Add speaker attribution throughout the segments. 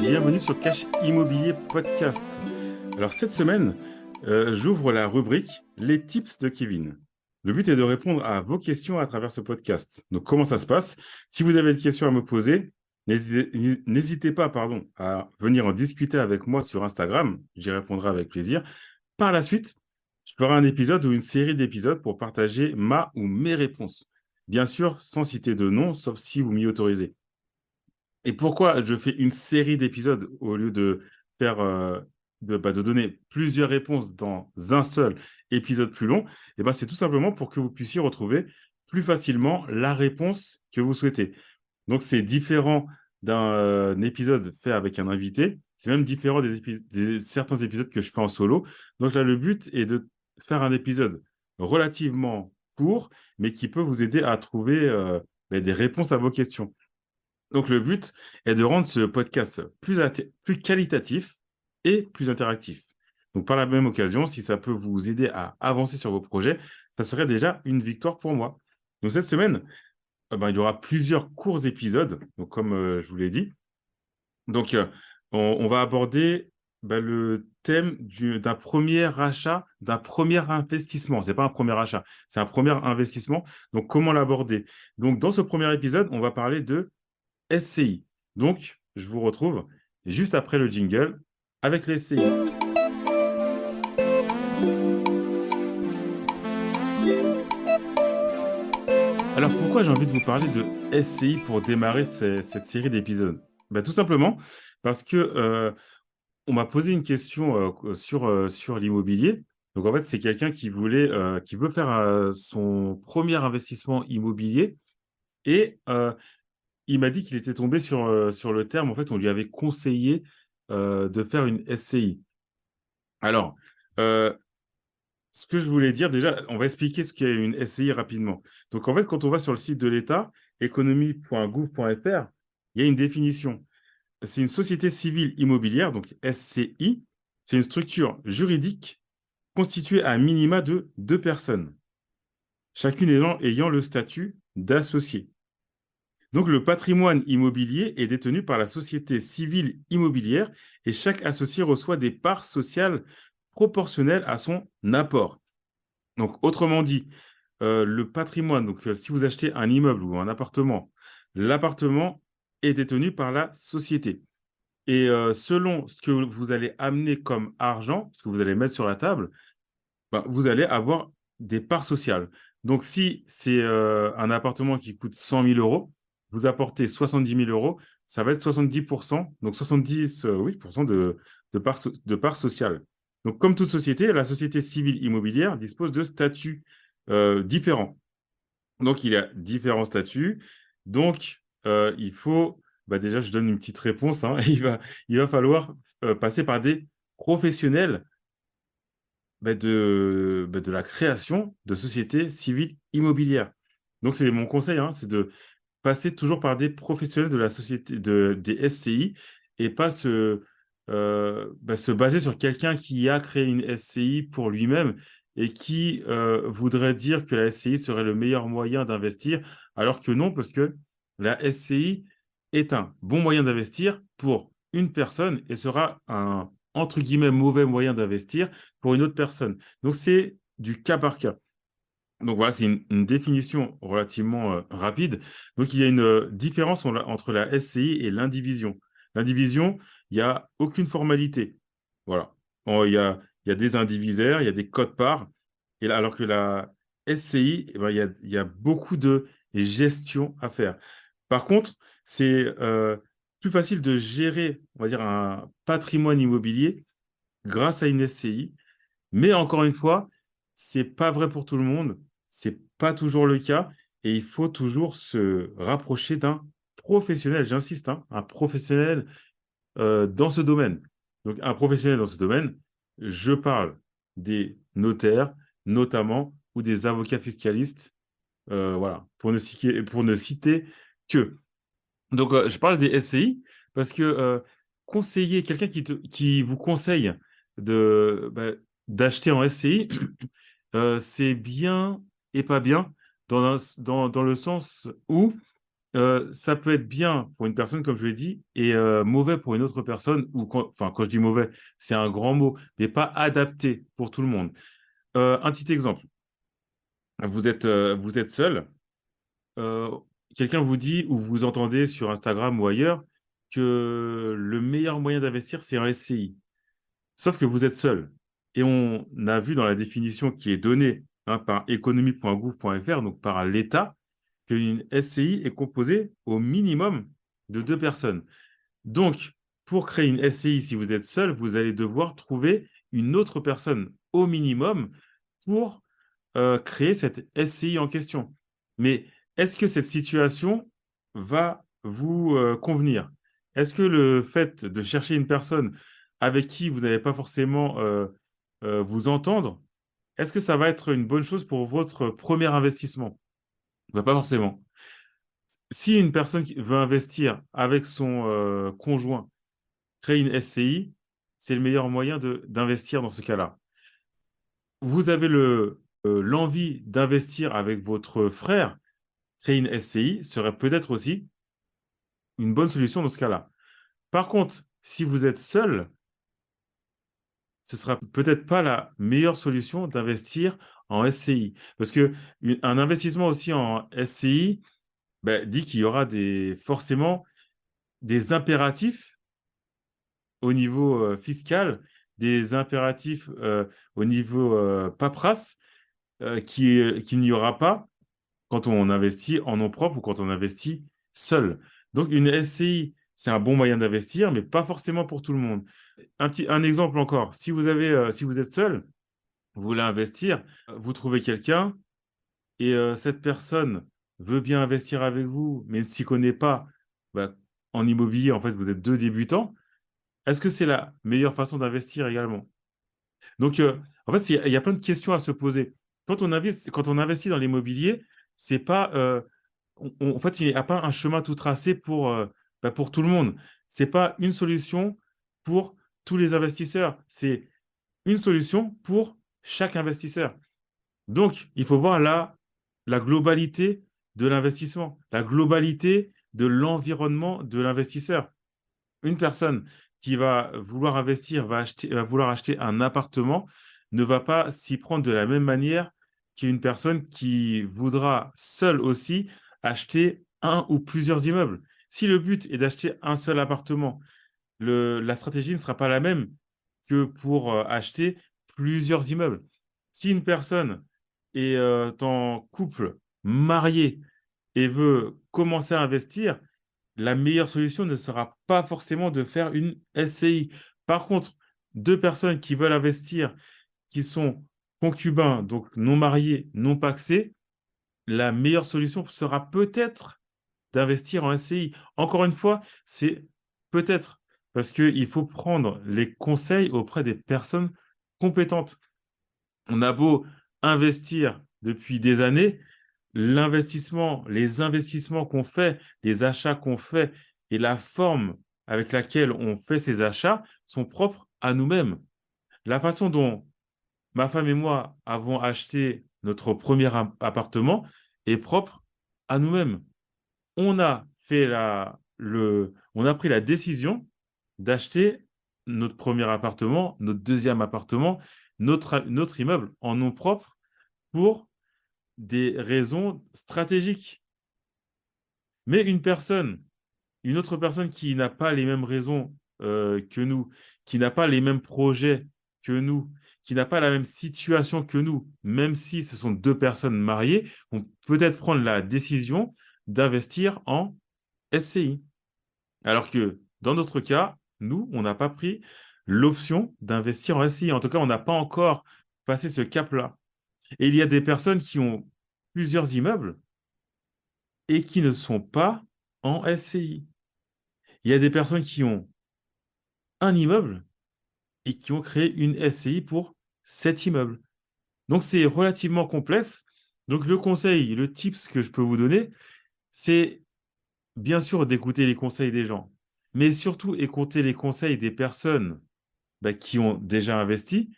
Speaker 1: bienvenue sur Cash Immobilier Podcast. Alors cette semaine, j'ouvre la rubrique Les tips de Kevin. Le but est de répondre à vos questions à travers ce podcast. Donc comment ça se passe? Si vous avez des questions à me poser, n'hésitez pas à venir en discuter avec moi sur Instagram. J'y répondrai avec plaisir. Par la suite, je ferai un épisode ou une série d'épisodes pour partager ma ou mes réponses. Bien sûr, sans citer de nom, sauf si vous m'y autorisez. Et pourquoi je fais une série d'épisodes au lieu de faire, de donner plusieurs réponses dans un seul épisode plus long? Eh ben, c'est tout simplement pour que vous puissiez retrouver plus facilement la réponse que vous souhaitez. Donc, c'est différent d'un épisode fait avec un invité. C'est même différent des certains épisodes que je fais en solo. Donc là, le but est de faire un épisode relativement court, mais qui peut vous aider à trouver des réponses à vos questions. Donc, le but est de rendre ce podcast plus qualitatif et plus interactif. Donc, par la même occasion, si ça peut vous aider à avancer sur vos projets, ça serait déjà une victoire pour moi. Donc, cette semaine, il y aura plusieurs courts épisodes, donc, comme je vous l'ai dit. Donc, on va aborder le thème d'un premier achat, d'un premier investissement. Ce n'est pas un premier achat, c'est un premier investissement. Donc, comment l'aborder? Donc, dans ce premier épisode, on va parler de SCI. Donc, je vous retrouve juste après le jingle avec les SCI. Alors, pourquoi j'ai envie de vous parler de SCI pour démarrer cette série d'épisodes? Tout simplement parce que on m'a posé une question sur l'immobilier. Donc, en fait, c'est quelqu'un qui veut faire son premier investissement immobilier et il m'a dit qu'il était tombé sur le terme. En fait, on lui avait conseillé de faire une SCI. Alors, heu, ce que je voulais dire déjà, on va expliquer ce qu'est une SCI rapidement. Donc en fait, quand on va sur le site de l'État, économie.gouv.fr, il y a une définition. C'est une société civile immobilière, donc SCI. C'est une structure juridique constituée à minima de 2 personnes, chacune ayant le statut d'associé. Donc le patrimoine immobilier est détenu par la société civile immobilière et chaque associé reçoit des parts sociales proportionnelles à son apport. Donc, autrement dit, le patrimoine, donc si vous achetez un immeuble ou un appartement, l'appartement est détenu par la société et selon ce que vous allez amener comme argent, ce que vous allez mettre sur la table, vous allez avoir des parts sociales. Donc si c'est, un appartement qui coûte 100 000 €, vous apportez 70 000 €, ça va être 70, donc 70, oui, de parts sociales. Donc comme toute société, la société civile immobilière dispose de statuts, différents. Donc il y a différents statuts. Donc il faut déjà je donne une petite réponse, hein. Il va falloir, passer par des professionnels de la création de sociétés civiles immobilières. Donc c'est mon conseil, hein, c'est de passer toujours par des professionnels de la société des SCI et pas se baser sur quelqu'un qui a créé une SCI pour lui-même et qui, voudrait dire que la SCI serait le meilleur moyen d'investir, alors que non, parce que la SCI est un bon moyen d'investir pour une personne et sera un, entre guillemets, «mauvais moyen d'investir» pour une autre personne. Donc c'est du cas par cas. Donc voilà, c'est une définition relativement, rapide. Donc il y a une, différence entre la SCI et l'indivision. L'indivision, il y a aucune formalité. Voilà. Il y a des indivisaires, il y a des quotes-parts et là alors que la SCI, il y a beaucoup de gestion à faire. Par contre, c'est, plus facile de gérer, on va dire, un patrimoine immobilier grâce à une SCI, mais encore une fois, c'est pas vrai pour tout le monde, c'est pas toujours le cas et il faut toujours se rapprocher d'un professionnel, j'insiste, hein, un professionnel, dans ce domaine. Donc un professionnel dans ce domaine, je parle des notaires notamment ou des avocats fiscalistes, voilà, pour ne citer qu'eux. Donc je parle des SCI parce que, conseiller quelqu'un qui vous conseille d'acheter en SCI, c'est bien et pas bien dans le sens où Ça peut être bien pour une personne, comme je l'ai dit, et mauvais pour une autre personne, ou enfin, quand je dis mauvais, c'est un grand mot, mais pas adapté pour tout le monde. Un petit exemple. Vous êtes seul. euh, Quelqu'un vous dit ou vous entendez sur Instagram ou ailleurs que le meilleur moyen d'investir, c'est un SCI. Sauf que vous êtes seul. Et on a vu dans la définition qui est donnée par économie.gouv.fr, donc par l'État, qu'une SCI est composée au minimum de deux personnes. Donc, pour créer une SCI, si vous êtes seul, vous allez devoir trouver une autre personne au minimum pour créer cette SCI en question. Mais est-ce que cette situation va vous convenir? Est-ce que le fait de chercher une personne avec qui vous n'allez pas forcément vous entendre, est-ce que ça va être une bonne chose pour votre premier investissement? Ben, pas forcément. Si une personne qui veut investir avec son conjoint, créer une SCI, c'est le meilleur moyen d'investir dans ce cas-là. Vous avez l'envie d'investir avec votre frère, créer une SCI serait peut-être aussi une bonne solution dans ce cas-là. Par contre, si vous êtes seul, ce sera peut-être pas la meilleure solution d'investir en SCI. Parce que un investissement aussi en SCI ben, dit qu'il y aura forcément des impératifs au niveau fiscal, des impératifs au niveau paperasse qu'il n'y aura pas quand on investit en nom propre ou quand on investit seul. Donc, une SCI, c'est un bon moyen d'investir, mais pas forcément pour tout le monde. Un exemple encore, si vous êtes seul, vous voulez investir, vous trouvez quelqu'un et cette personne veut bien investir avec vous, mais ne s'y connaît pas, bah, en immobilier, en fait, vous êtes deux débutants. Est-ce que c'est la meilleure façon d'investir également? Donc, en fait, il y a plein de questions à se poser. Quand on investit dans l'immobilier, c'est pas, en fait, il n'y a pas un chemin tout tracé pour tout le monde. C'est pas une solution pour tous les investisseurs. C'est une solution pour chaque investisseur. Donc, il faut voir la globalité de l'investissement, la globalité de l'environnement de l'investisseur. Une personne qui va vouloir investir, va vouloir acheter un appartement, ne va pas s'y prendre de la même manière qu'une personne qui voudra seule aussi acheter un ou plusieurs immeubles. Si le but est d'acheter un seul appartement, la stratégie ne sera pas la même que pour acheter plusieurs immeubles. Si une personne est en couple, marié et veut commencer à investir, la meilleure solution ne sera pas forcément de faire une SCI. Par contre, deux personnes qui veulent investir, qui sont concubins, donc non mariés, non pacsés, la meilleure solution sera peut-être d'investir en SCI. Encore une fois, c'est peut-être parce qu'il faut prendre les conseils auprès des personnes compétentes. On a beau investir depuis des années, les investissements qu'on fait, les achats qu'on fait et la forme avec laquelle on fait ces achats sont propres à nous-mêmes. La façon dont ma femme et moi avons acheté notre premier appartement est propre à nous-mêmes. On a pris la décision d'acheter notre premier appartement, notre deuxième appartement, notre immeuble en nom propre pour des raisons stratégiques. Mais une autre personne qui n'a pas les mêmes raisons que nous, qui n'a pas les mêmes projets que nous, qui n'a pas la même situation que nous, même si ce sont deux personnes mariées, vont peut-être prendre la décision d'investir en SCI. Alors que dans notre cas, nous, on n'a pas pris l'option d'investir en SCI. En tout cas, on n'a pas encore passé ce cap-là. Et il y a des personnes qui ont plusieurs immeubles et qui ne sont pas en SCI. Il y a des personnes qui ont un immeuble et qui ont créé une SCI pour cet immeuble. Donc, c'est relativement complexe. Donc, le conseil, le tips que je peux vous donner, c'est bien sûr d'écouter les conseils des gens, mais surtout écouter les conseils des personnes qui ont déjà investi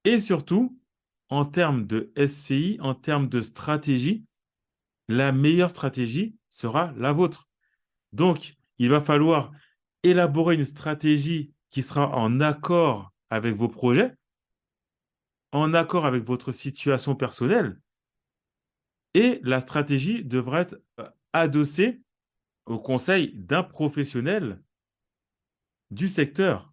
Speaker 1: et surtout, en termes de SCI, en termes de stratégie, la meilleure stratégie, sera la vôtre. Donc, il va falloir élaborer une stratégie qui sera en accord avec vos projets, en accord avec votre situation personnelle, et la stratégie devra être adossée au conseil d'un professionnel du secteur.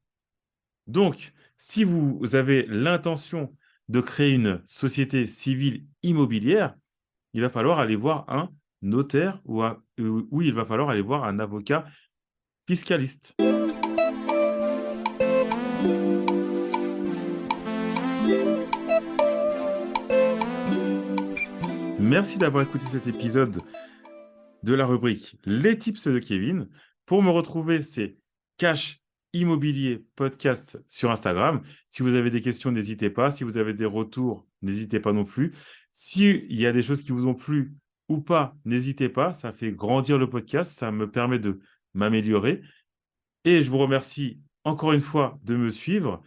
Speaker 1: Donc, si vous avez l'intention de créer une société civile immobilière, il va falloir aller voir un notaire ou il va falloir aller voir un avocat fiscaliste. Merci d'avoir écouté cet épisode de la rubrique Les tips de Kevin. Pour me retrouver, c'est Cash Immobilier Podcast sur Instagram. Si vous avez des questions, n'hésitez pas. Si vous avez des retours, n'hésitez pas non plus. S'il y a des choses qui vous ont plu ou pas, n'hésitez pas. Ça fait grandir le podcast. Ça me permet de m'améliorer. Et je vous remercie encore une fois de me suivre.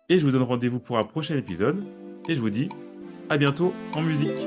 Speaker 1: Et je vous donne rendez-vous pour un prochain épisode. Et je vous dis à bientôt en musique.